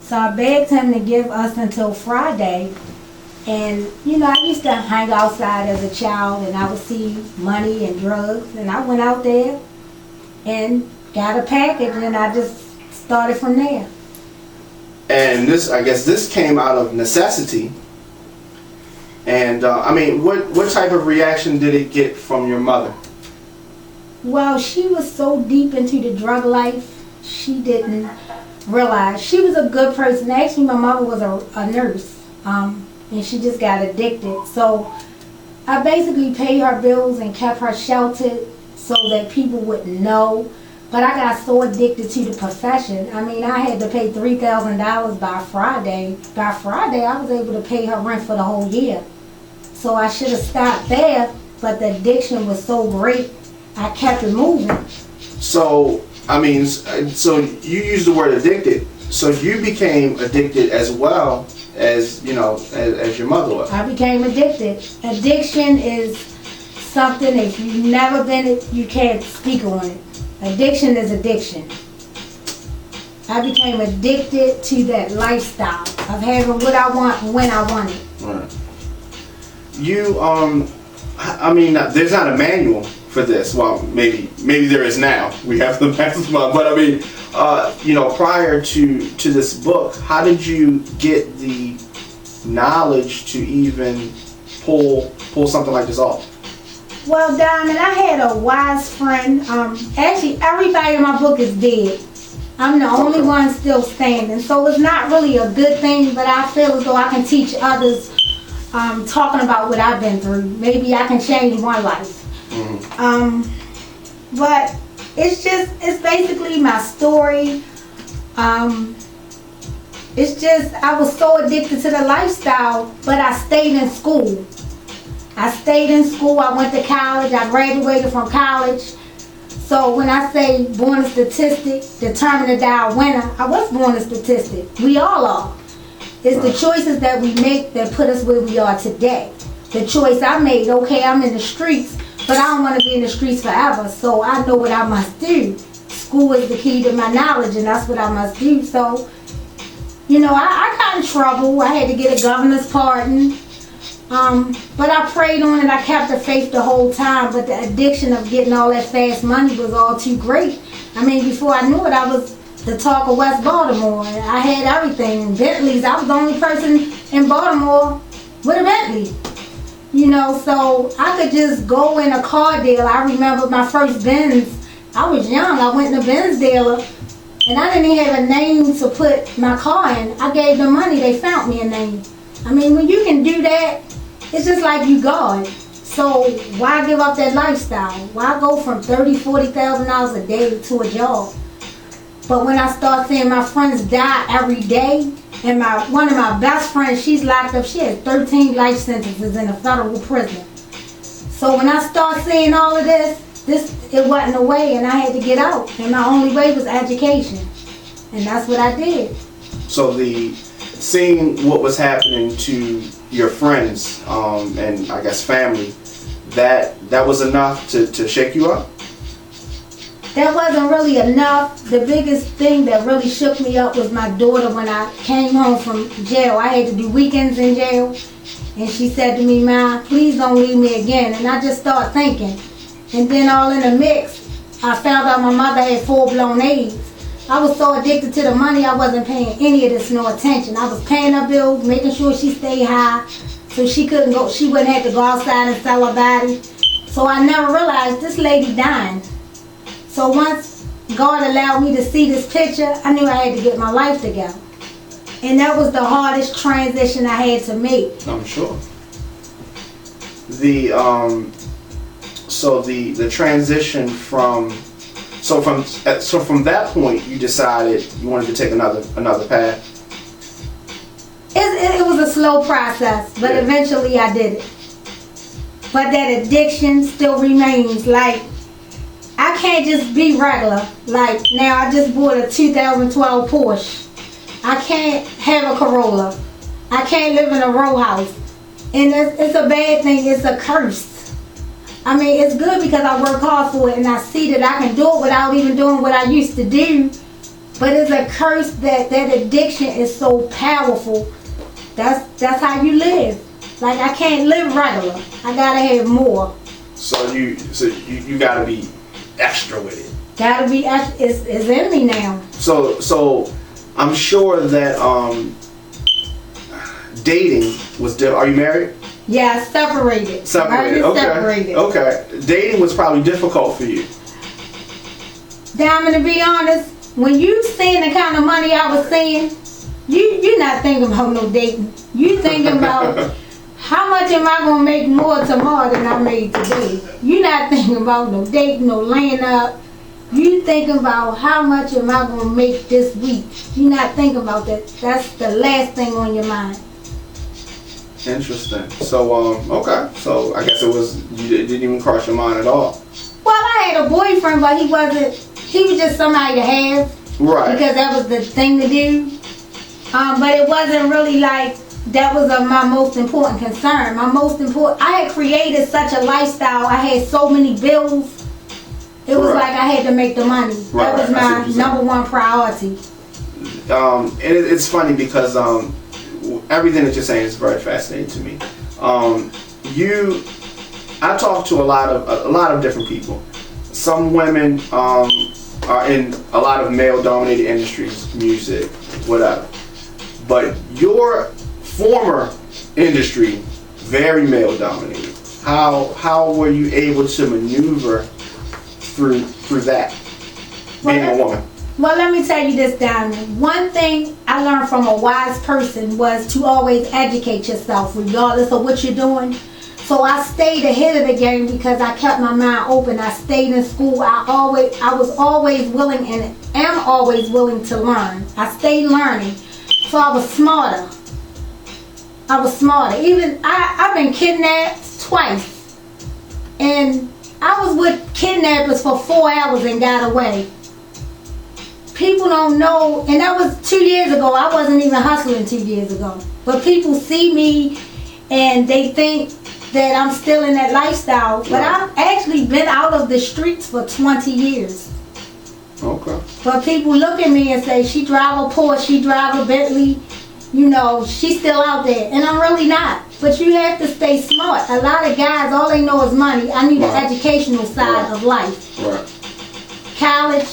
So I begged him to give us until Friday. And, you know, I used to hang outside as a child and I would see money and drugs. And I went out there and got a package and I just started from there. And this, I guess this came out of necessity. And, I mean, what type of reaction did it get from your mother? Well, she was so deep into the drug life, she didn't realize. She was a good person. Actually, my mother was a nurse, and she just got addicted. So I basically paid her bills and kept her sheltered so that people wouldn't know. But I got so addicted to the profession. I mean, I had to pay $3,000 by Friday. By Friday, I was able to pay her rent for the whole year. So I should have stopped there, but the addiction was so great, I kept it moving. So, I mean, so you used the word addicted. So you became addicted as well as, you know, as your mother was. I became addicted. Addiction is something, if you've never been it, you can't speak on it. Addiction is addiction. I became addicted to that lifestyle of having what I want when I want it. Right. You, I mean, there's not a manual for this. Well, maybe there is now. We have the Mastermind, but I mean, you know, prior to this book, how did you get the knowledge to even pull something like this off? Well, Diamond, I had a wise friend. Actually, everybody in my book is dead. I'm the only one still standing, so it's not really a good thing. But I feel as though I can teach others. Talking about what I've been through. Maybe I can change one life. Mm-hmm. But it's basically my story. It's just, I was so addicted to the lifestyle, but I stayed in school. I went to college, I graduated from college. So when I say born a statistic, determined to die a winner, I was born a statistic. We all are. It's the choices that we make that put us where we are today. The choice I made, okay, I'm in the streets, but I don't want to be in the streets forever, so I know what I must do. School is the key to my knowledge, and that's what I must do. So, you know, I got in trouble. I had to get a governor's pardon. But I prayed on it. I kept the faith the whole time, but the addiction of getting all that fast money was all too great. I mean, before I knew it, I was the talk of West Baltimore. I had everything. Bentleys. I was the only person in Baltimore with a Bentley. You know, so I could just go in a car dealer. I remember my first Benz. I was young. I went in a Benz dealer, and I didn't even have a name to put my car in. I gave them money. They found me a name. I mean, when you can do that, it's just like you God. So why give up that lifestyle? Why go from $30,000, $40,000 a day to a job? But when I start seeing my friends die every day, and one of my best friends, she's locked up. She has 13 life sentences in a federal prison. So when I start seeing all of this, it wasn't a way, and I had to get out. And my only way was education, and that's what I did. So seeing what was happening to your friends and I guess family, that was enough to shake you up? That wasn't really enough. The biggest thing that really shook me up was my daughter when I came home from jail. I had to do weekends in jail. And she said to me, "Ma, please don't leave me again." And I just started thinking. And then all in the mix, I found out my mother had full-blown AIDS. I was so addicted to the money, I wasn't paying any of this no attention. I was paying her bills, making sure she stayed high so she wouldn't have to go outside and sell her body. So I never realized this lady dying. So once God allowed me to see this picture, I knew I had to get my life together. And that was the hardest transition I had to make. I'm sure. The transition from that point, you decided you wanted to take another path. It was a slow process, but eventually I did it. But that addiction still remains. Like, I can't just be regular. Like, now I just bought a 2012 Porsche. I can't have a Corolla. I can't live in a row house. And it's a bad thing. It's a curse. I mean, it's good because I work hard for it and I see that I can do it without even doing what I used to do. But it's a curse that addiction is so powerful. That's how you live. Like, I can't live regular. I gotta have more. So you gotta be extra with it. Gotta be extra. It's in me now. So I'm sure that dating was different. Are you married? Yeah, separated. Separated. Okay. Separated. Okay. Dating was probably difficult for you. Diamond, to be honest, when you seeing the kind of money I was seeing, you're not thinking about no dating. You thinking about how much am I gonna make more tomorrow than I made today. You're not thinking about no dating, no laying up. You thinking about how much am I gonna make this week. You're not thinking about that. That's the last thing on your mind. Interesting. So okay. So I guess it didn't even cross your mind at all. Well, I had a boyfriend, but he was just somebody to have. Right. Because that was the thing to do. But it wasn't really like that was my most important concern. I had created such a lifestyle. I had so many bills. It was like I had to make the money. Right. That was my number one priority. And it's funny because everything that you're saying is very fascinating to me. I talk to a lot of different people. Some women are in a lot of male-dominated industries, music, whatever. But your former industry, very male-dominated. How were you able to maneuver through that, being a woman? Well, let me tell you this, Diamond. One thing I learned from a wise person was to always educate yourself, regardless of what you're doing. So I stayed ahead of the game because I kept my mind open. I stayed in school. I was always willing and am always willing to learn. I stayed learning. So I was smarter. Even I've been kidnapped twice. And I was with kidnappers for 4 hours and got away. People don't know, and that was 2 years ago. I wasn't even hustling 2 years ago. But people see me and they think that I'm still in that lifestyle. But I've actually been out of the streets for 20 years. Okay. But people look at me and say, she drive a Porsche, she drive a Bentley, you know, she's still out there. And I'm really not. But you have to stay smart. A lot of guys, all they know is money. I need the educational side of life. Right. College,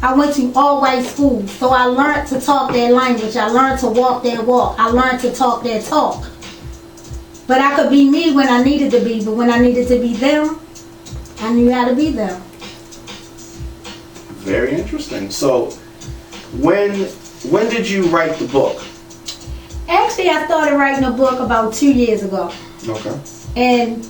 I went to all-white school. So I learned to talk their language. I learned to walk their walk. I learned to talk their talk. But I could be me when I needed to be. But when I needed to be them, I knew how to be them. Very interesting. So, when did you write the book? Actually, I started writing a book about 2 years ago. Okay. And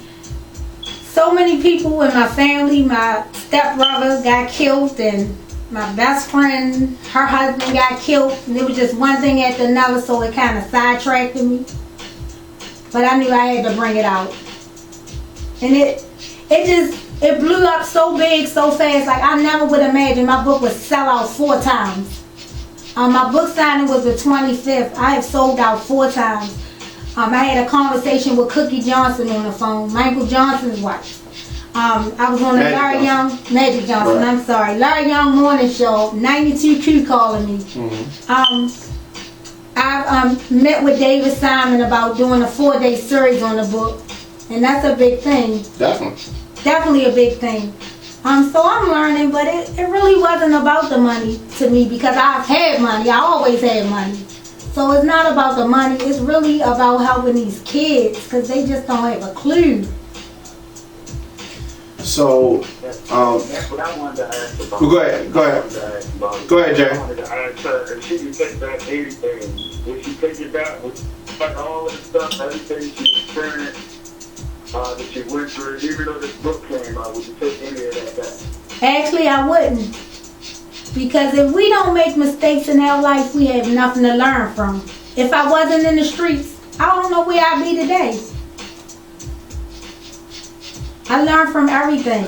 so many people in my family, my stepbrother got killed, and my best friend, her husband got killed. And it was just one thing after another, so it kind of sidetracked me. But I knew I had to bring it out. And it blew up so big, so fast. Like, I never would imagine my book would sell out 4 times. My book signing was the 25th. I have sold out 4 times. I had a conversation with Cookie Johnson on the phone, Michael Johnson's wife. I was on the Larry Young, Magic Johnson, right. I'm sorry, Larry Young morning show, 92Q calling me. Mm-hmm. I met with David Simon about doing a 4-day series on the book, and that's a big thing. Definitely a big thing. So I'm learning, but it really wasn't about the money to me because I've had money. I always had money. So it's not about the money. It's really about helping these kids because they just don't have a clue. So, that's what I wanted to ask about. Go ahead, Jay. I wanted to ask her if she could take back anything. Would she take it back? Would like all of the stuff, everything she experienced, that she went through, even though this book came out, would you take any of that back? Actually, I wouldn't. Because if we don't make mistakes in our life, we have nothing to learn from. If I wasn't in the streets, I don't know where I'd be today. I learned from everything.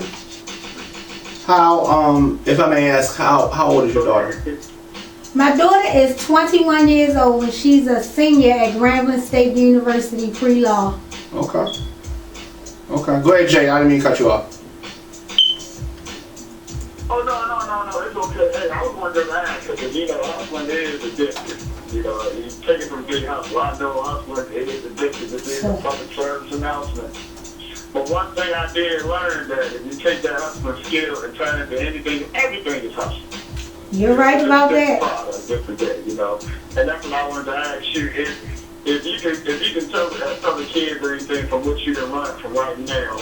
How, if I may ask, how old is your daughter? My daughter is 21 years old and she's a senior at Grambling State University pre-law. Okay. Go ahead, Jay. I didn't mean to cut you off. Oh, no. It's okay. Hey, I was wondering that because, you know, hustling is addictive. You know, you take it from big hustle. I know hustling is addictive. It is a public service announcement. But one thing I did learn that if you take that hustling skill and turn it into anything, everything is hustling. You're right about that. Different day, you know. And that's what I wanted to ask you. If you can tell the kids anything from what you can learn from right now,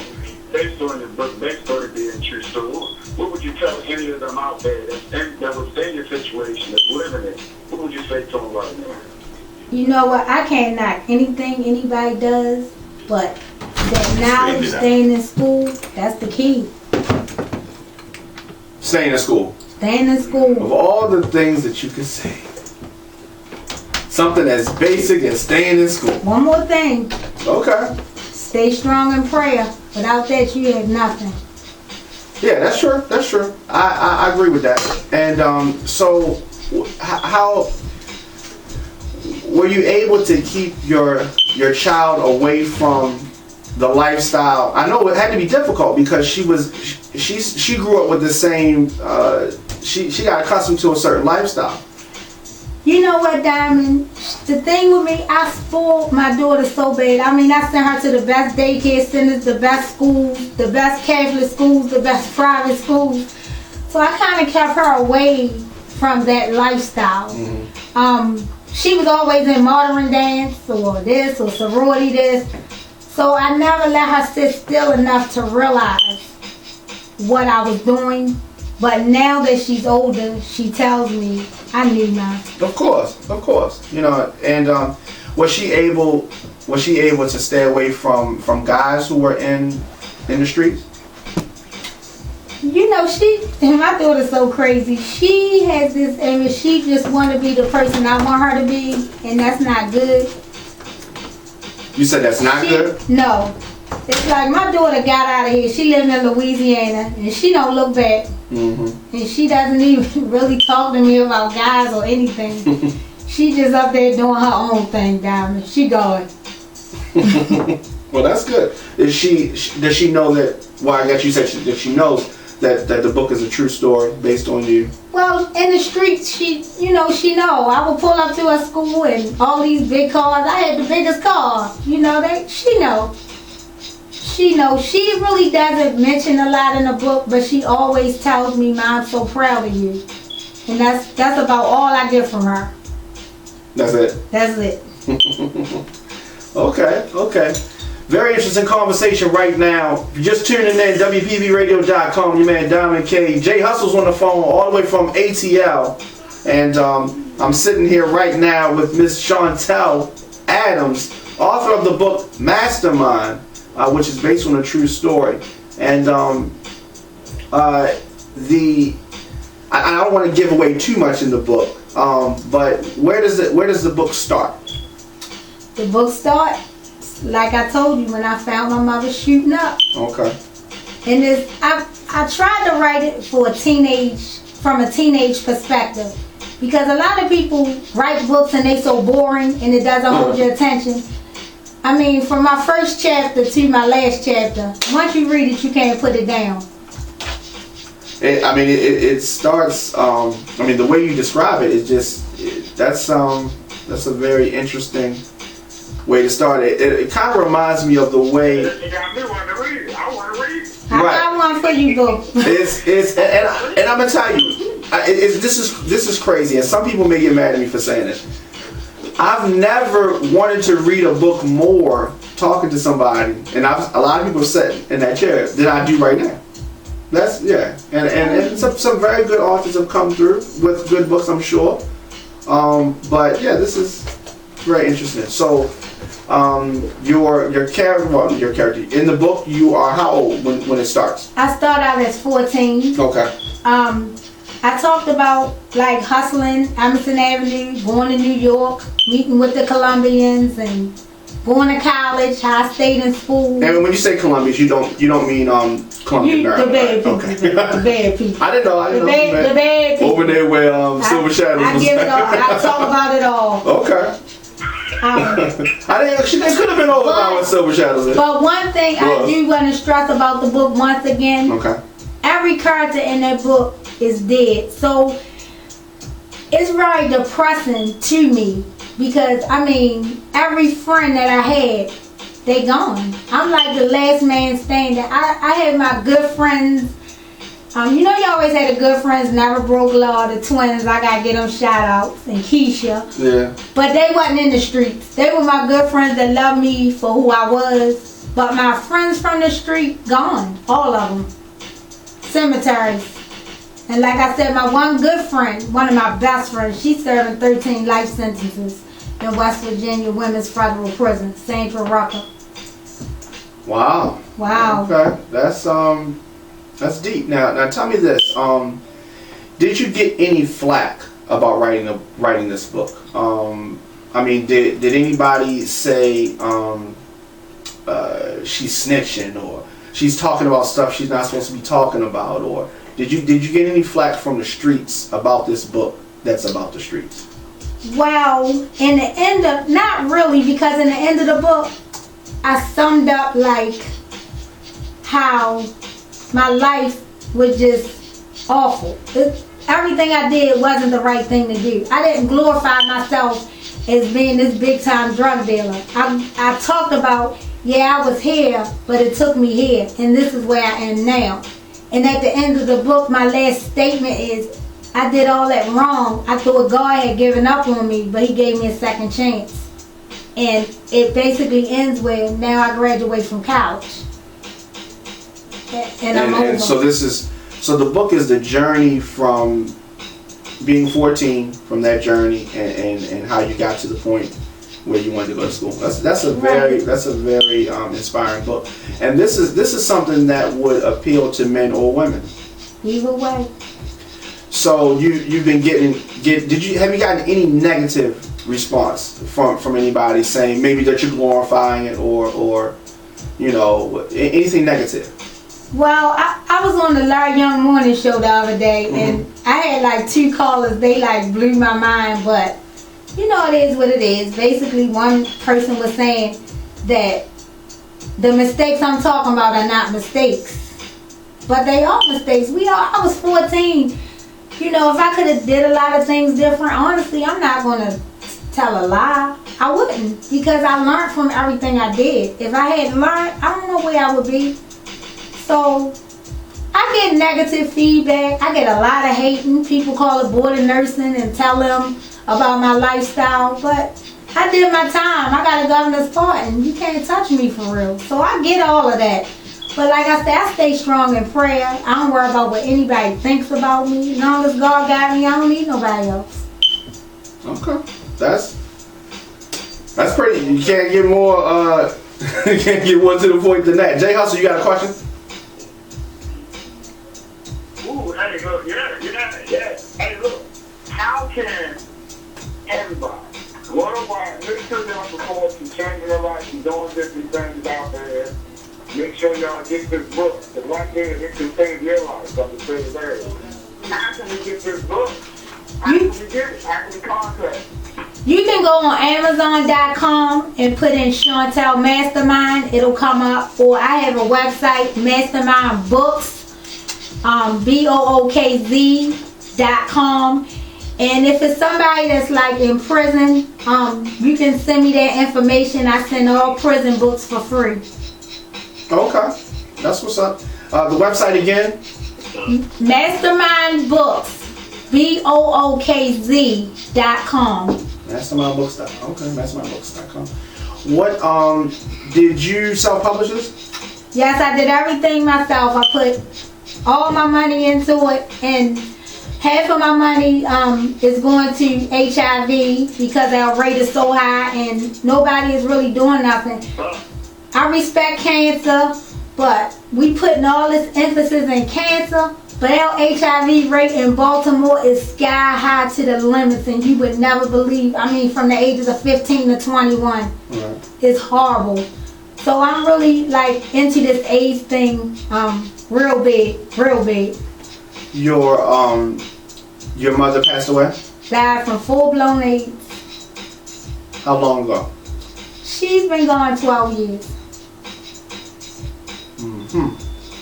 based on your book, based on it being true story, what would you tell any of them out there that was in your situation, that's living it? What would you say to them right now? You know what? I can't knock anything anybody does, but that knowledge, staying in school, that's the key. Staying in school. Staying in school. Of all the things that you could say, something as basic as staying in school. One more thing. Okay. Stay strong in prayer. Without that, you have nothing. Yeah, that's true. That's true. I agree with that. And so, how were you able to keep your child away from the lifestyle? I know it had to be difficult because she grew up with the same. She got accustomed to a certain lifestyle. You know what, Diamond? The thing with me, I spoiled my daughter so bad. I mean, I sent her to the best daycare centers, the best schools, the best Catholic schools, the best private schools. So I kind of kept her away from that lifestyle. Mm-hmm. She was always in modern dance or this or sorority this. So I never let her sit still enough to realize what I was doing. But now that she's older, she tells me, I knew now. Of course. You know, and was she able to stay away from guys who were in the streets? You know, my daughter's so crazy. She has this image. She just want to be the person I want her to be, and that's not good. You said that's not good? No. It's like my daughter got out of here. She lived in Louisiana, and she don't look back. Mm-hmm. And she doesn't even really talk to me about guys or anything. She just up there doing her own thing, Diamond. She going. Well, that's good. Does she know that? Well, I guess you said that she knows that the book is a true story based on you. Well, in the streets, she know. I would pull up to her school and all these big cars. I had the biggest car. You know, she know. She knows. She really doesn't mention a lot in the book, but she always tells me, "Mom, I'm so proud of you." And that's about all I get from her. That's it? That's it. Okay. Very interesting conversation right now. If you're just tuning in, WPBRadio.com, your man Diamond K. Jay Hustle's on the phone all the way from ATL. And I'm sitting here right now with Miss Shontel Adams, author of the book Mastermind, which is based on a true story. And I don't want to give away too much in the book, but where does the book start? The book starts, like I told you, when I found my mother shooting up. Okay. And I tried to write it from a teenage perspective, because a lot of people write books and they so boring and it doesn't hold your attention. I mean, from my first chapter to my last chapter, once you read it, you can't put it down. It starts. The way you describe it is just that's a very interesting way to start it. It kind of reminds me of the way. You got me wanting to read it. I want to read it. I got one for you, boo. And I'm gonna tell you, this is crazy, and some people may get mad at me for saying it. I've never wanted to read a book more talking to somebody, and a lot of people sit in that chair than I do right now. And some very good authors have come through with good books, I'm sure. But yeah, this is very interesting. So, your character in the book, you are how old when it starts? I start out as 14. Okay. I talked about like hustling, Emerson Avenue, going to New York, meeting with the Colombians, and going to college. How I stayed in school. And when you say Colombians, you don't mean Colombian America. The bad people. Okay. The bad people. I didn't know. The bad people. Over there where Silver Shadows. I give it all. I talk about it all. Okay. She could have been over by with Silver Shadows. But one thing I do want to stress about the book once again. Okay. Every character in that book is dead. So It's very depressing to me because, I mean, every friend that I had, they gone. I'm like the last man standing. I had my good friends. You know, you always had the good friends, never broke law, the twins. I gotta get them shout outs, and Keisha. Yeah. But they wasn't in the streets. They were my good friends that loved me for who I was. But my friends from the street, gone. All of them. Cemeteries. And like I said, my one good friend, one of my best friends, she's serving 13 life sentences in West Virginia Women's Federal Prison, St. Rebecca. Wow. Wow. Okay, that's deep. Now tell me this. Did you get any flack about writing this book? I mean, did anybody say she's snitching, or she's talking about stuff she's not supposed to be talking about, or did you get any flack from the streets about this book that's about the streets? Well, in the end of, not really, because in the end of the book, I summed up like how my life was just awful. Everything I did wasn't the right thing to do. I didn't glorify myself as being this big time drug dealer. I talked about, yeah, I was here, but it took me here, and this is where I am now. And at the end of the book, my last statement is, I did all that wrong. I thought God had given up on me, but he gave me a second chance. And it basically ends with, now I graduate from college. And I'm over. And so the book is the journey from being 14, from that journey, and how you got to the point where you wanted to go to school. That's a very inspiring book. And this is something that would appeal to men or women. Either way. So you've been have you gotten any negative response from anybody saying maybe that you're glorifying it, or you know, anything negative? Well, I was on the Larry Young Morning Show the other day, and I had like 2 callers. They like blew my mind, but you know, it is what it is. Basically, one person was saying that the mistakes I'm talking about are not mistakes, but they are mistakes. I was 14. You know, if I could have did a lot of things different, honestly, I'm not going to tell a lie. I wouldn't, because I learned from everything I did. If I hadn't learned, I don't know where I would be. So I get negative feedback. I get a lot of hating. People call it board of nursing and tell them about my lifestyle. But I did my time. I got a governor's pardon. You can't touch me for real. So I get all of that. But like I said, I stay strong in prayer. I don't worry about what anybody thinks about me. As long as God got me, I don't need nobody else. Okay. That's pretty. You can't get more, you can't get more to the point than that. Jay Hustle, you got a question? Ooh, hey, look, yeah. Hey, look, how can everybody, worldwide, make sure they're on the course and changing their life and doing different things out there? Make sure y'all get this book. The right there, it can save your life. I'm the same area. How can we get this book? How can we get it? How can we contact? You can go on Amazon.com and put in Shontel Mastermind. It'll come up. Or I have a website, Mastermind Books, bookz.com. And if it's somebody that's like in prison, you can send me their information. I send all prison books for free. Okay, that's what's up. The website again? Mastermind Books, bookz.com. Mastermindbooks.com. Okay, mastermindbooks.com. What did you self-publish this? Yes, I did everything myself. I put all my money into it, and half of my money is going to HIV because our rate is so high and nobody is really doing nothing. I respect cancer, but we putting all this emphasis in cancer, but our HIV rate in Baltimore is sky high to the limits, and you would never believe. I mean, from the ages of 15 to 21, it's horrible. So I'm really like into this AIDS thing, real big. Your mother passed away? Died from full-blown AIDS. How long ago? She's been gone 12 years.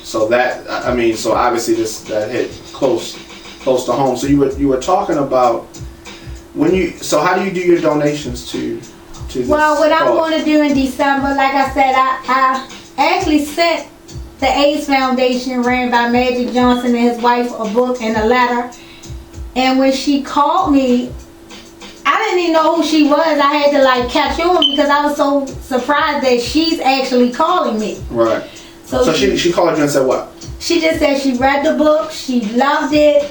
So so obviously that hit close to home. So you were talking about So how do you do your donations to this? Well, what I'm cause? going to do in December, like I said, I actually sent the AIDS Foundation, ran by Magic Johnson and his wife, a book and a letter. And when she called me, I didn't even know who she was. I had to like catch on because I was so surprised that she's actually calling me. Right. So she called you and said what? She just said she read the book, she loved it.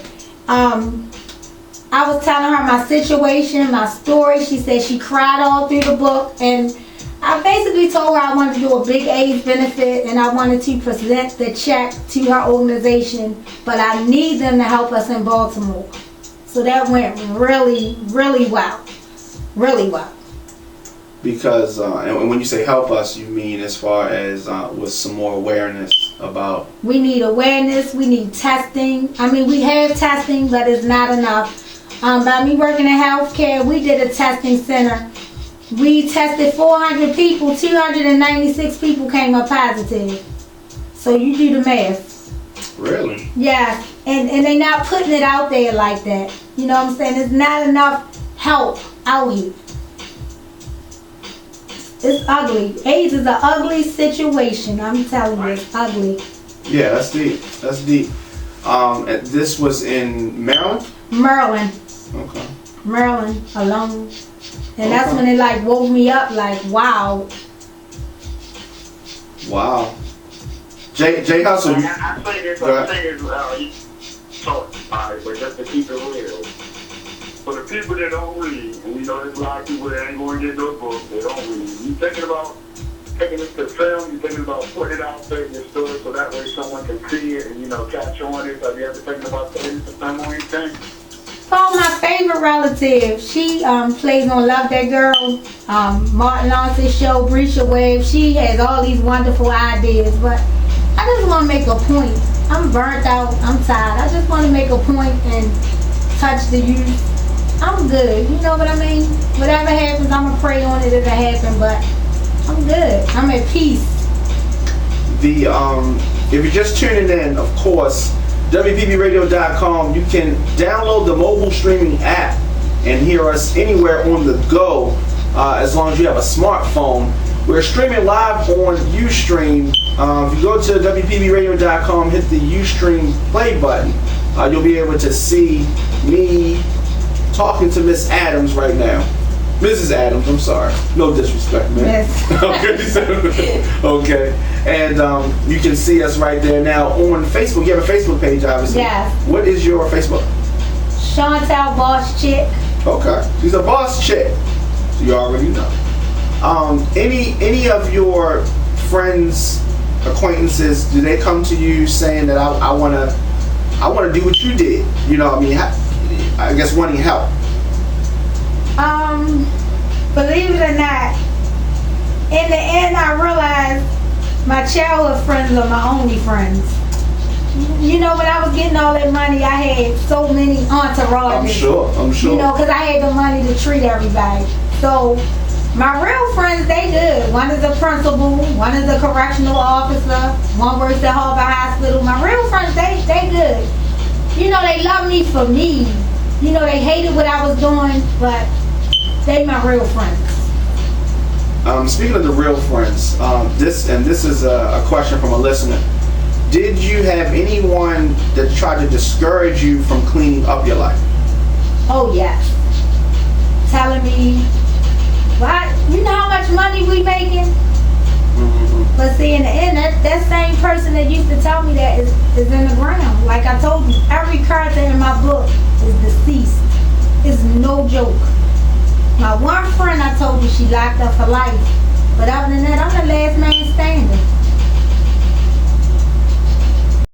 I was telling her my situation, my story. She said she cried all through the book, and I basically told her I wanted to do a big AIDS benefit and I wanted to present the check to her organization, but I need them to help us in Baltimore. So that went really, really well. Really well. Because, and when you say help us, you mean as far as with some more awareness about... We need awareness, we need testing. I mean, we have testing, but it's not enough. By me working in healthcare, we did a testing center. We tested 400 people, 296 people came up positive. So you do the math. Really? Yeah, and they're not putting it out there like that. You know what I'm saying? There's not enough help out here. It's ugly. AIDS is an ugly situation. I'm telling you, it's ugly. Yeah, that's deep. That's deep. And this was in Maryland? Maryland. Okay. Maryland, alone. And that's when it like woke me up like, wow. Wow. Jay Hustle. I say this, you talk about it, but just to keep it real. For the people that don't read, and you know there's a lot of people that ain't going to get no book, they don't read. You thinking about taking it to film, you thinking about putting it out there in your story so that way someone can see it and, you know, catch on it. Have you ever thinking about putting it to film or anything? Oh, my favorite relative, she plays on Love That Girl, Martin Lawrence's show, Breach Your Wave. She has all these wonderful ideas, but I just want to make a point. I'm burnt out, I'm tired. I just want to make a point and touch the youth. I'm good, you know what I mean? Whatever happens, I'm gonna pray on it if it happens, but I'm good. I'm at peace. If you're just tuning in, of course, WPBradio.com, you can download the mobile streaming app and hear us anywhere on the go, as long as you have a smartphone. We're streaming live on Ustream. If you go to WPBradio.com, hit the Ustream play button, you'll be able to see me talking to Miss Adams right now. Mrs. Adams, I'm sorry. No disrespect, man. Yes. Okay. And you can see us right there now on Facebook. You have a Facebook page, obviously. Yes. What is your Facebook? Shontel Boss Chick. Okay. She's a boss chick. So you already know. Any of your friends, acquaintances, do they come to you saying that I wanna do what you did? You know, I mean, I guess wanting help. Believe it or not, in the end I realized my childhood friends are my only friends. You know, when I was getting all that money, I had so many entourages. I'm sure. You know, because I had the money to treat everybody. So, my real friends, they good. One is a principal, one is a correctional officer, one works at Harvard Hospital. My real friends, they good. You know, they love me for me. You know, they hated what I was doing, but they my real friends. Speaking of the real friends, this is a question from a listener. Did you have anyone that tried to discourage you from cleaning up your life? Oh yes. Telling me, what? You know how much money we making? Mm-hmm. But see, in the end, that same person that used to tell me that is in the ground. Like I told you, every character in my book is deceased. It's no joke. My one friend, I told you, she locked up for life. But other than that, I'm the last man standing.